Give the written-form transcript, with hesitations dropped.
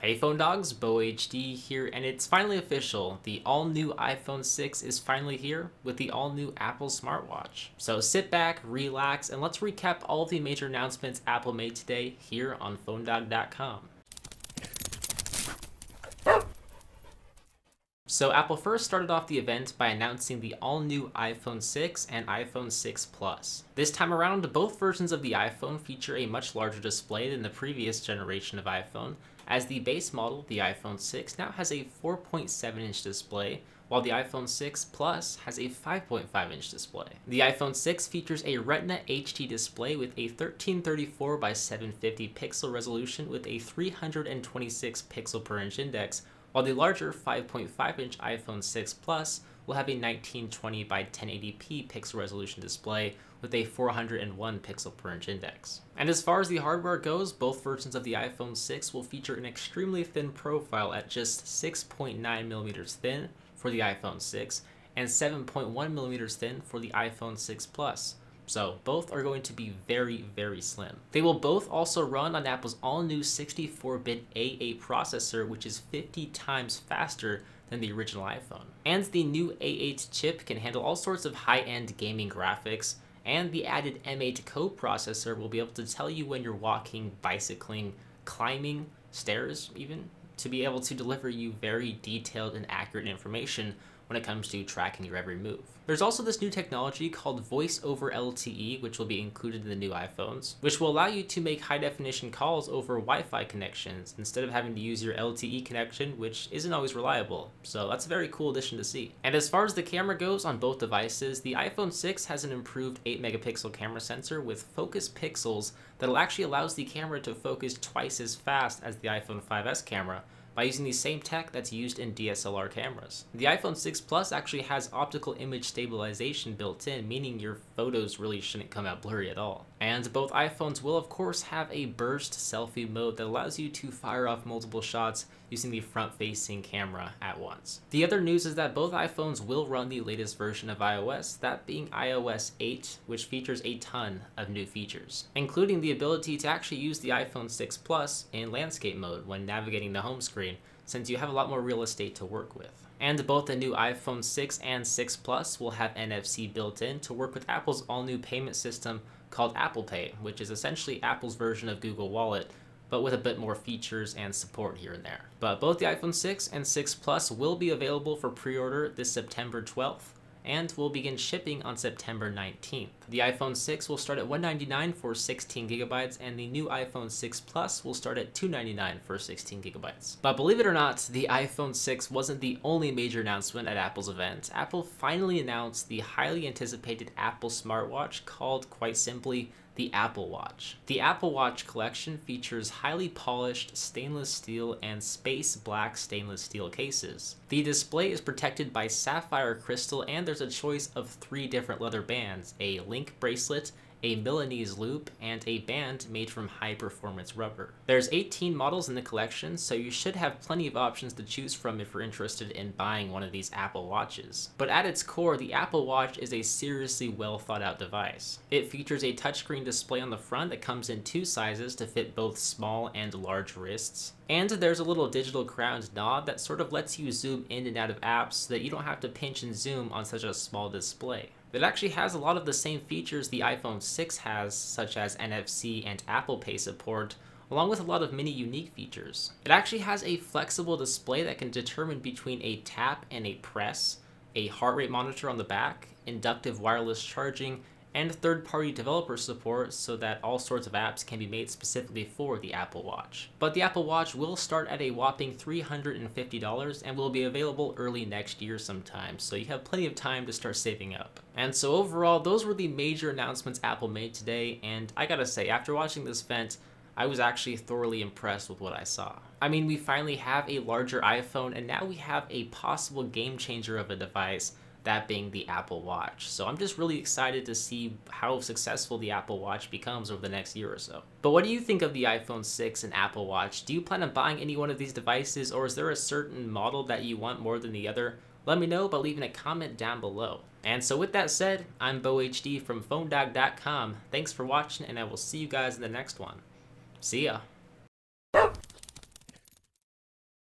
Hey phone dogs, Beau HD here, and it's finally official. The all-new iPhone 6 is finally here with the all-new Apple smartwatch. So sit back, relax, and let's recap all of the major announcements Apple made today here on PhoneDog.com. So Apple first started off the event by announcing the all-new iPhone 6 and iPhone 6 Plus. This time around, both versions of the iPhone feature a much larger display than the previous generation of iPhone, as the base model, the iPhone 6, now has a 4.7-inch display, while the iPhone 6 Plus has a 5.5-inch display. The iPhone 6 features a Retina HD display with a 1334 by 750 pixel resolution with a 326 pixel per inch index, while the larger 5.5-inch iPhone 6 Plus will have a 1920 by 1080p pixel resolution display with a 401 pixel per inch index. And as far as the hardware goes, both versions of the iPhone 6 will feature an extremely thin profile at just 6.9mm thin for the iPhone 6 and 7.1mm thin for the iPhone 6 Plus. So both are going to be very, very slim. They will both also run on Apple's all-new 64-bit A8 processor, which is 50 times faster than the original iPhone. And the new A8 chip can handle all sorts of high-end gaming graphics, and the added M8 co-processor will be able to tell you when you're walking, bicycling, climbing, stairs even, to be able to deliver you very detailed and accurate information when it comes to tracking your every move. There's also this new technology called Voice over LTE, which will be included in the new iPhones, which will allow you to make high-definition calls over Wi-Fi connections instead of having to use your LTE connection, which isn't always reliable. So that's a very cool addition to see. And as far as the camera goes on both devices, the iPhone 6 has an improved 8-megapixel camera sensor with focus pixels that actually allows the camera to focus twice as fast as the iPhone 5S camera, by using the same tech that's used in DSLR cameras. The iPhone 6 Plus actually has optical image stabilization built in, meaning your photos really shouldn't come out blurry at all. And both iPhones will of course have a burst selfie mode that allows you to fire off multiple shots using the front-facing camera at once. The other news is that both iPhones will run the latest version of iOS, that being iOS 8, which features a ton of new features, including the ability to actually use the iPhone 6 Plus in landscape mode when navigating the home screen, since you have a lot more real estate to work with. And both the new iPhone 6 and 6 Plus will have NFC built in to work with Apple's all-new payment system called Apple Pay, which is essentially Apple's version of Google Wallet, but with a bit more features and support here and there. But both the iPhone 6 and 6 Plus will be available for pre-order this September 12th, and will begin shipping on September 19th. The iPhone 6 will start at $199 for 16 gigabytes, and the new iPhone 6 Plus will start at $299 for 16 gigabytes. But believe it or not, the iPhone 6 wasn't the only major announcement at Apple's event. Apple finally announced the highly anticipated Apple smartwatch called, quite simply, the Apple Watch. The Apple Watch collection features highly polished stainless steel and space black stainless steel cases. The display is protected by sapphire crystal, and there's a choice of 3 different leather bands: a link bracelet, a Milanese loop, and a band made from high-performance rubber. There's 18 models in the collection, so you should have plenty of options to choose from if you're interested in buying one of these Apple Watches. But at its core, the Apple Watch is a seriously well-thought-out device. It features a touchscreen display on the front that comes in 2 sizes to fit both small and large wrists. And there's a little digital crowned knob that sort of lets you zoom in and out of apps so that you don't have to pinch and zoom on such a small display. It actually has a lot of the same features the iPhone 6 has, such as NFC and Apple Pay support, along with a lot of many unique features. It actually has a flexible display that can determine between a tap and a press, a heart rate monitor on the back, inductive wireless charging, and third-party developer support so that all sorts of apps can be made specifically for the Apple Watch. But the Apple Watch will start at a whopping $350 and will be available early next year sometime, so you have plenty of time to start saving up. And so overall, those were the major announcements Apple made today, and I gotta say, after watching this event, I was actually thoroughly impressed with what I saw. I mean, we finally have a larger iPhone, and now we have a possible game changer of a device, that being the Apple Watch. So I'm just really excited to see how successful the Apple Watch becomes over the next year or so. But what do you think of the iPhone 6 and Apple Watch? Do you plan on buying any one of these devices, or is there a certain model that you want more than the other? Let me know by leaving a comment down below. And so with that said, I'm Beau HD from PhoneDog.com. Thanks for watching, and I will see you guys in the next one. See ya.